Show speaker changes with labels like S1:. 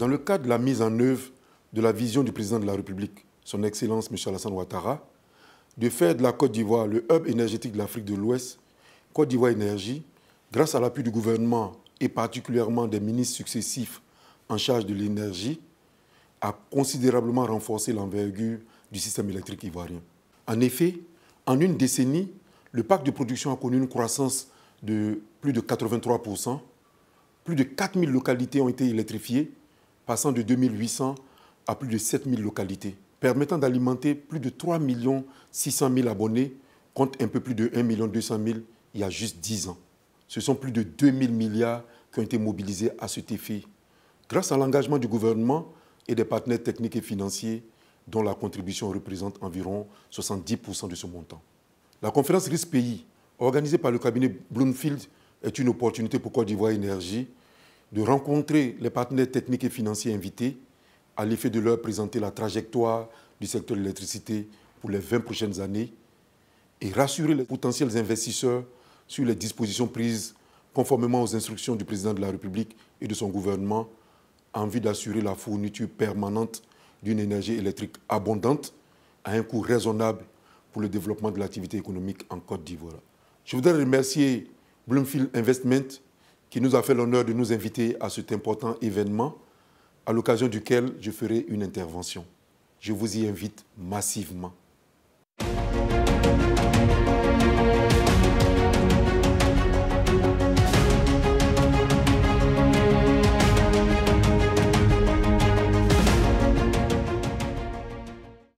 S1: Dans le cadre de la mise en œuvre de la vision du président de la République, son Excellence M. Alassane Ouattara, de faire de la Côte d'Ivoire le hub énergétique de l'Afrique de l'Ouest, Côte d'Ivoire Énergie, grâce à l'appui du gouvernement et particulièrement des ministres successifs en charge de l'énergie, a considérablement renforcé l'envergure du système électrique ivoirien. En effet, en une décennie, le parc de production a connu une croissance de plus de 83%. Plus de 4000 localités ont été électrifiées, passant de 2800 à plus de 7000 localités, permettant d'alimenter plus de 3 600 000 abonnés contre un peu plus de 1 200 000 il y a juste 10 ans. Ce sont plus de 2000 milliards qui ont été mobilisés à cet effet, grâce à l'engagement du gouvernement et des partenaires techniques et financiers dont la contribution représente environ 70% de ce montant. La conférence risque-pays, organisée par le cabinet Bloomfield, est une opportunité pour Côte d'Ivoire Énergie de rencontrer les partenaires techniques et financiers invités à l'effet de leur présenter la trajectoire du secteur de l'électricité pour les 20 prochaines années et rassurer les potentiels investisseurs sur les dispositions prises conformément aux instructions du président de la République et de son gouvernement en vue d'assurer la fourniture permanente d'une énergie électrique abondante à un coût raisonnable pour le développement de l'activité économique en Côte d'Ivoire. Je voudrais remercier Bloomfield Investment qui nous a fait l'honneur de nous inviter à cet important événement à l'occasion duquel je ferai une intervention. Je vous y invite massivement.